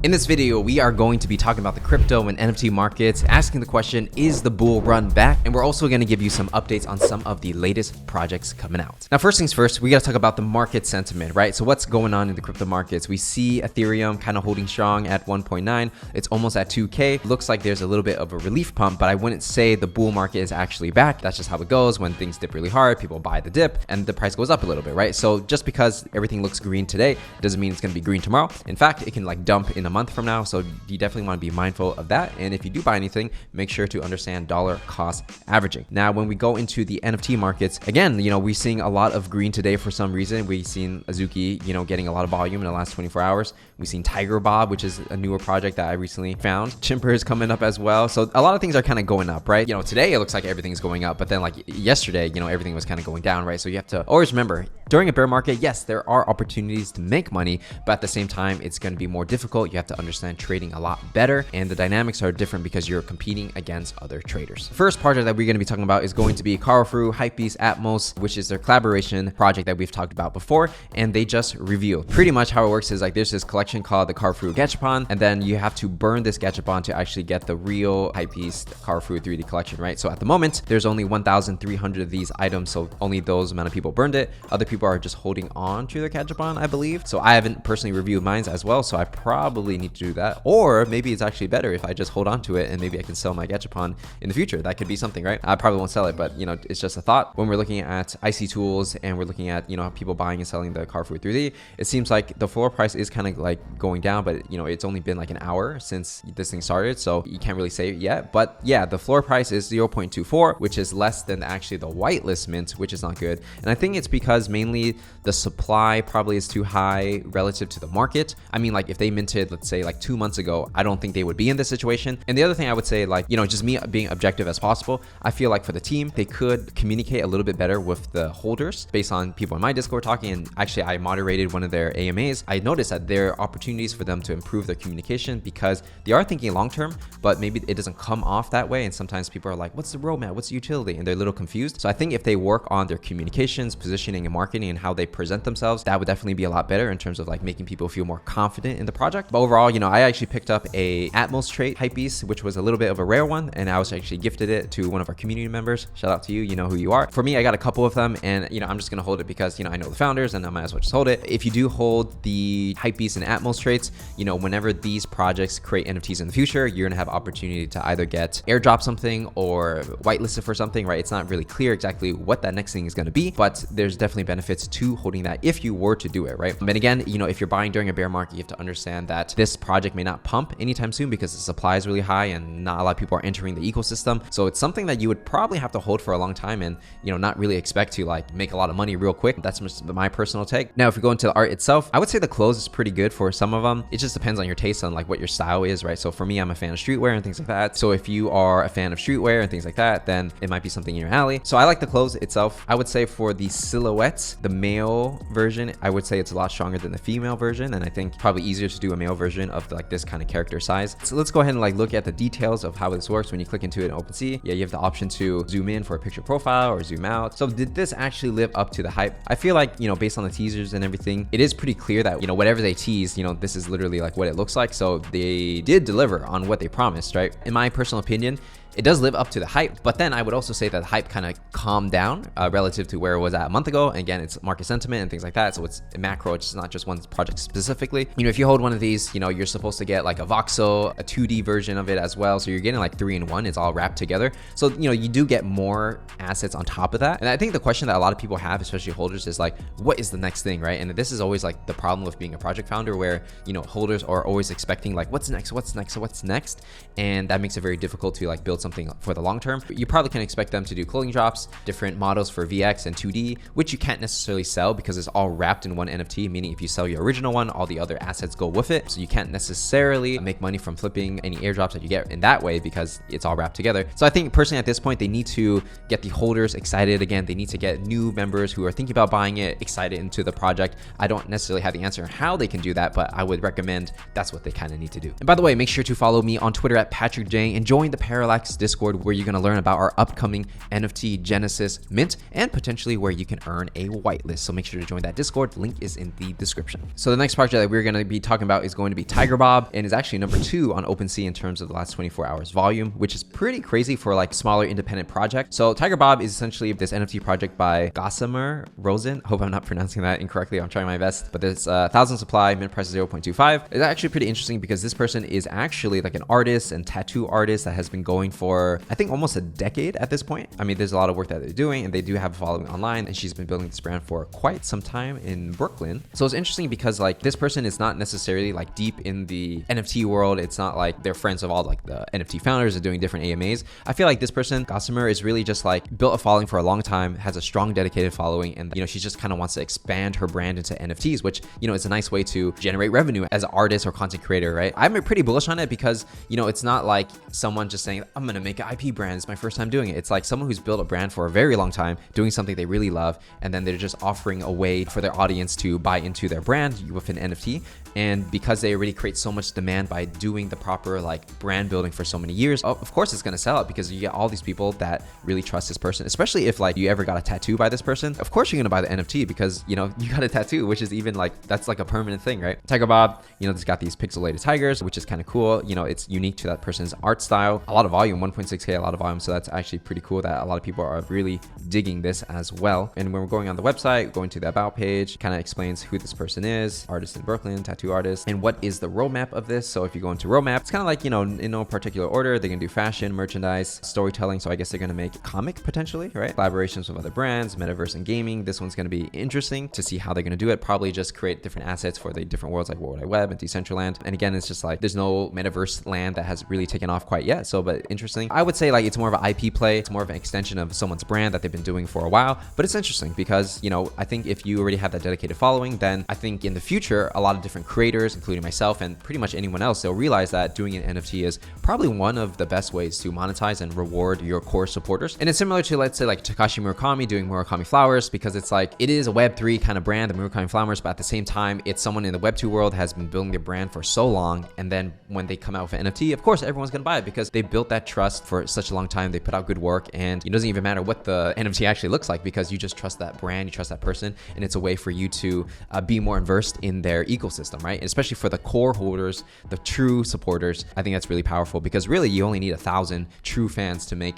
In this video, we are going to be talking about the crypto and NFT markets, asking the question, is the bull run back? And we're also going to give you some updates on some of the latest projects coming out. Now, first things first, we got to talk about the market sentiment, right? So what's going on in the crypto markets? We see Ethereum kind of holding strong at 1.9. It's almost at 2K. Looks like there's a little bit of a relief pump, but I wouldn't say the bull market is actually back. That's just how it goes. When things dip really hard, people buy the dip and the price goes up a little bit, right? So just because everything looks green today, doesn't mean it's going to be green tomorrow. In fact, it can like dump in a month from now. So you definitely want to be mindful of that. And if you do buy anything, make sure to understand dollar cost averaging. Now, when we go into the NFT markets, again, we're seeing a lot of green today for some reason. We've seen Azuki, getting a lot of volume in the last 24 hours. We've seen Tiger Bob, which is a newer project that I recently found. Chimper is coming up as well. So a lot of things are kind of going up, right? Today it looks like everything's going up, but then like yesterday, everything was kind of going down, right? So you have to always remember, during a bear market, yes, there are opportunities to make money, but at the same time, it's going to be more difficult. You have to understand trading a lot better, and the dynamics are different because you're competing against other traders. The first project that we're going to be talking about is going to be Karafuru Atmos, which is their collaboration project that we've talked about before, and they just revealed. Pretty much how it works is like there's this collection called the Karafuru Gachapon, and then you have to burn this Gachapon to actually get the real Hypebeast Karafuru 3D collection, right? So at the moment, there's only 1,300 of these items, so only those amount of people burned it. Other people are just holding on to their Gachapon, I believe. So I haven't personally reviewed mine as well, so I probably need to do that. Or maybe it's actually better if I just hold on to it and maybe I can sell my Gachapon in the future. That could be something, right? I probably won't sell it, but it's just a thought. When we're looking at IC tools and we're looking at people buying and selling the Karafuru 3D, it seems like the floor price is kind of like going down, but it's only been like an hour since this thing started, so you can't really say it yet. But yeah, the floor price is 0.24, which is less than actually the whitelist mint, which is not good. And I think it's because mainly the supply probably is too high relative to the market. I mean, like if they minted, let's say like 2 months ago, I don't think they would be in this situation. And the other thing I would say, like, just me being objective as possible, I feel like for the team, they could communicate a little bit better with the holders based on people in my Discord talking. And actually, I moderated one of their AMAs. I noticed that there are opportunities for them to improve their communication because they are thinking long term, but maybe it doesn't come off that way. And sometimes people are like, what's the roadmap? What's the utility? And they're a little confused. So I think if they work on their communications, positioning and marketing and how they present themselves, that would definitely be a lot better in terms of like making people feel more confident in the project. But overall, I actually picked up a Atmos trait Hypebeast, which was a little bit of a rare one. And I was actually gifted it to one of our community members. Shout out to you. You know who you are. For me, I got a couple of them and, I'm just going to hold it because, I know the founders and I might as well just hold it. If you do hold the Hypebeast and Atmos traits, whenever these projects create NFTs in the future, you're going to have opportunity to either get airdrop something or whitelisted for something, right? It's not really clear exactly what that next thing is going to be, but there's definitely benefits to holding that if you were to do it, right? But again, if you're buying during a bear market, you have to understand that this project may not pump anytime soon because the supply is really high and not a lot of people are entering the ecosystem. So it's something that you would probably have to hold for a long time and, not really expect to like make a lot of money real quick. That's just my personal take. Now, if we go into the art itself, I would say the clothes is pretty good for some of them. It just depends on your taste on like what your style is, right? So for me, I'm a fan of streetwear and things like that. So if you are a fan of streetwear and things like that, then it might be something in your alley. So I like the clothes itself. I would say for the silhouettes, the male version, I would say it's a lot stronger than the female version. And I think probably easier to do a male version of like this kind of character size. So let's go ahead and like look at the details of how this works. When you click into it in Opensea, yeah, you have the option to zoom in for a picture profile or zoom out. So did this actually live up to the hype? I feel like, based on the teasers and everything, it is pretty clear that, whatever they tease, this is literally like what it looks like. So they did deliver on what they promised, right? In my personal opinion, it does live up to the hype, but then I would also say that the hype kind of calmed down relative to where it was at a month ago. And again, it's market sentiment and things like that. So it's macro, it's not just one project specifically. If you hold one of these, you're supposed to get like a voxel, a 2D version of it as well. So you're getting like 3-in-1, it's all wrapped together. So, you do get more assets on top of that. And I think the question that a lot of people have, especially holders, is like, what is the next thing, right? And this is always like the problem with being a project founder where, holders are always expecting like, what's next? And that makes it very difficult to like build something for the long term. You probably can expect them to do clothing drops, different models for VX and 2D, which you can't necessarily sell because it's all wrapped in one NFT, meaning if you sell your original one, all the other assets go with it. So you can't necessarily make money from flipping any airdrops that you get in that way because it's all wrapped together. So I think personally at this point, they need to get the holders excited again. They need to get new members who are thinking about buying it excited into the project. I don't necessarily have the answer on how they can do that, but I would recommend that's what they kind of need to do. And by the way, make sure to follow me on Twitter at Patrick J and join the Parallax Parallax Discord, where you're going to learn about our upcoming NFT Genesis mint and potentially where you can earn a whitelist. So make sure to join that Discord. Link is in the description. So the next project that we're going to be talking about is going to be TigerBob, and is actually number 2 on Opensea in terms of the last 24 hours volume, which is pretty crazy for like smaller independent project. So TigerBob is essentially this NFT project by Gossamer Rosen. Hope I'm not pronouncing that incorrectly. I'm trying my best, but there's 1,000 supply, mint price is 0.25. It's actually pretty interesting because this person is actually like an artist and tattoo artist that has been going for, I think, almost a decade at this point. I mean, there's a lot of work that they're doing, and they do have a following online, and she's been building this brand for quite some time in Brooklyn. So it's interesting because like this person is not necessarily like deep in the NFT world. It's not like they're friends of all like the NFT founders are doing different AMAs. I feel like this person, Gossamer, is really just like built a following for a long time, has a strong dedicated following, and she just kind of wants to expand her brand into NFTs, which is a nice way to generate revenue as an artist or content creator, right? I'm pretty bullish on it because it's not like someone just saying, I'm gonna make an IP brand, it's my first time doing it. It's like someone who's built a brand for a very long time, doing something they really love, and then they're just offering a way for their audience to buy into their brand with an NFT. And because they already create so much demand by doing the proper like brand building for so many years, of course it's going to sell out because you get all these people that really trust this person, especially if like you ever got a tattoo by this person. Of course you're going to buy the NFT because you got a tattoo, which is even like, that's like a permanent thing, right? TigerBob, it's got these pixelated tigers, which is kind of cool. It's unique to that person's art style. A lot of volume, 1.6K, a lot of volume. So that's actually pretty cool that a lot of people are really digging this as well. And when we're going on the website, going to the about page, kind of explains who this person is, artist in Brooklyn, tattoo artist, and what is the roadmap of this. So if you go into roadmap, it's kind of like, in no particular order, they're gonna do fashion, merchandise, storytelling. So I guess they're gonna make comic potentially, right? Collaborations with other brands, metaverse and gaming. This one's gonna be interesting to see how they're gonna do it. Probably just create different assets for the different worlds like World Wide Web and Decentraland. And again, it's just like, there's no metaverse land that has really taken off quite yet. So, but interesting. I would say like, it's more of an IP play. It's more of an extension of someone's brand that they've been doing for a while, but it's interesting because, I think if you already have that dedicated following, then I think in the future, a lot of different creators, including myself and pretty much anyone else, they'll realize that doing an NFT is probably one of the best ways to monetize and reward your core supporters. And it's similar to, let's say, like Takashi Murakami doing Murakami Flowers, because it's like, it is a Web3 kind of brand, the Murakami Flowers, but at the same time, it's someone in the Web2 world has been building their brand for so long. And then when they come out with an NFT, of course, everyone's going to buy it because they built that trust for such a long time. They put out good work, and it doesn't even matter what the NFT actually looks like because you just trust that brand, you trust that person, and it's a way for you to be more immersed in their ecosystem, right? And especially for the core holders, the true supporters, I think that's really powerful because really you only need 1,000 true fans to make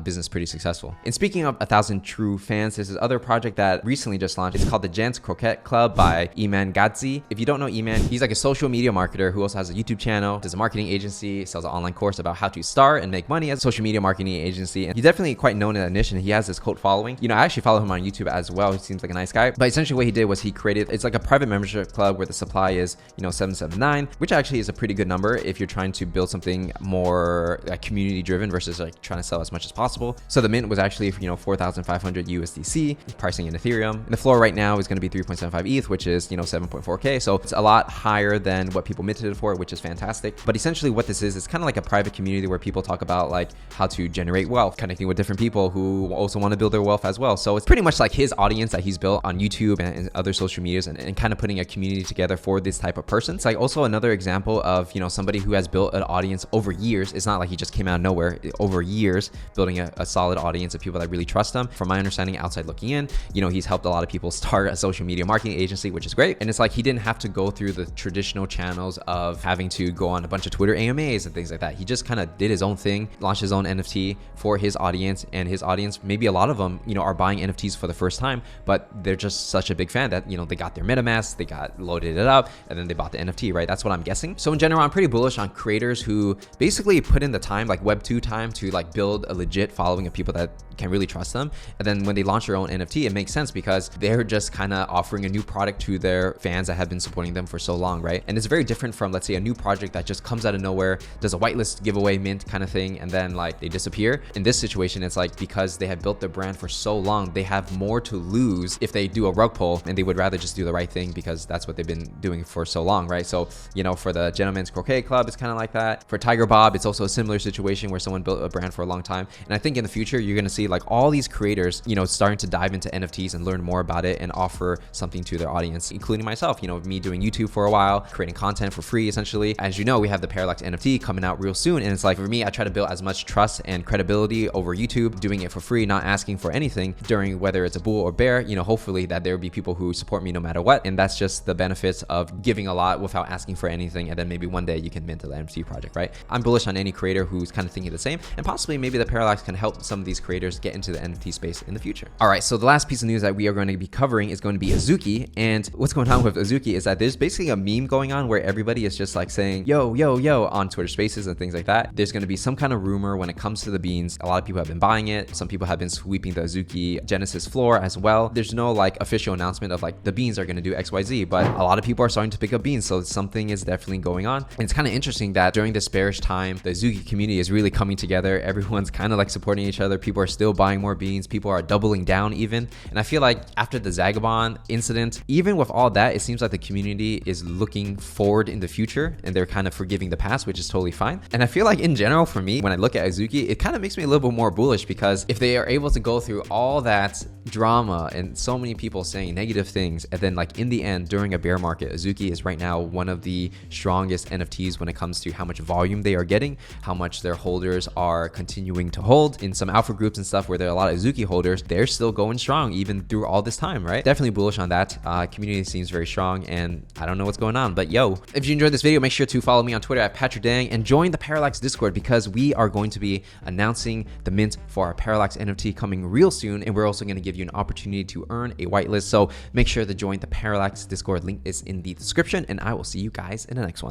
business pretty successful. And speaking of 1,000 true fans, there's this other project that recently just launched. It's called the Gents Croquet Club by Iman Gadzhi. If you don't know Iman, he's like a social media marketer who also has a YouTube channel, does a marketing agency, sells an online course about how to start and make money as a social media marketing agency. And he's definitely quite known in that niche, and he has this cult following. I actually follow him on YouTube as well. He seems like a nice guy. But essentially what he did was he created, it's like a private membership club where the supply is, 779, which actually is a pretty good number if you're trying to build something more like community driven versus like trying to sell as much as possible. So the mint was actually 4,500 USDC, pricing in Ethereum. And the floor right now is going to be 3.75 ETH, which is 7.4K. So it's a lot higher than what people minted it for, which is fantastic. But essentially what this is, it's kind of like a private community where people talk about like how to generate wealth, connecting with different people who also want to build their wealth as well. So it's pretty much like his audience that he's built on YouTube and other social medias, and kind of putting a community together for this type of person. It's like also another example of somebody who has built an audience over years. It's not like he just came out of nowhere. Over years building a solid audience of people that really trust him. From my understanding, outside looking in, he's helped a lot of people start a social media marketing agency, which is great. And it's like he didn't have to go through the traditional channels of having to go on a bunch of Twitter AMAs and things like that. He just kind of did his own thing, launched his own NFT for his audience, and his audience, maybe a lot of them are buying NFTs for the first time, but they're just such a big fan that they got their MetaMask, they got loaded it up, and then they bought the NFT, right? That's what I'm guessing. So in general, I'm pretty bullish on creators who basically put in the time, like Web2 time, to like build a legit following of people that can really trust them. And then when they launch their own NFT, it makes sense because they're just kind of offering a new product to their fans that have been supporting them for so long, right? And it's very different from, let's say, a new project that just comes out of nowhere, does a whitelist giveaway mint kind of thing, and then like they disappear. In this situation, it's like because they have built their brand for so long, they have more to lose if they do a rug pull, and they would rather just do the right thing because that's what they've been doing for so long, right? So, for the Gentlemen's Croquet Club, it's kind of like that. For TigerBob, it's also a similar situation where someone built a brand for a long time. And I think in the future, you're going to see like all these creators, starting to dive into NFTs and learn more about it and offer something to their audience, including myself, me doing YouTube for a while, creating content for free, essentially. As you know, we have the Parallax NFT coming out real soon. And it's like, for me, I try to to build as much trust and credibility over YouTube, doing it for free, not asking for anything during whether it's a bull or bear. You know, hopefully that there will be people who support me no matter what. And that's just the benefits of giving a lot without asking for anything. And then maybe one day you can mint the NFT project, right? I'm bullish on any creator who's kind of thinking the same, and possibly maybe the Parallax can help some of these creators get into the NFT space in the future. All right, so the last piece of news that we are going to be covering is going to be Azuki. And what's going on with Azuki is that there's basically a meme going on where everybody is just like saying, yo, yo, yo, on Twitter Spaces and things like that. There's going to be some kind of rumor when it comes to the beans. A lot of people have been buying it. Some people have been sweeping the Azuki Genesis floor as well. There's no like official announcement of like the beans are going to do XYZ, but a lot of people are starting to pick up beans. So something is definitely going on. And it's kind of interesting that during this bearish time, the Azuki community is really coming together. Everyone's kind of like supporting each other. People are still buying more beans. People are doubling down even. And I feel like after the Zagabond incident, even with all that, it seems like the community is looking forward in the future and they're kind of forgiving the past, which is totally fine. And I feel like in general for me, when I look at Azuki, it kind of makes me a little bit more bullish, because if they are able to go through all that drama and so many people saying negative things, and then like in the end during a bear market, Azuki is right now one of the strongest NFTs when it comes to how much volume they are getting, how much their holders are continuing to hold. In some alpha groups and stuff where there are a lot of Azuki holders, they're still going strong even through all this time, right? Definitely bullish on that. Community seems very strong, and I don't know what's going on, but yo, if you enjoyed this video, make sure to follow me on Twitter at PatrickDang and join the Parallax Discord, because we are going to be announcing the mint for our Parallax NFT coming real soon, and we're also going to give you an opportunity to earn a whitelist. So make sure to join the Parallax Discord. Link is in the description, and I will see you guys in the next one.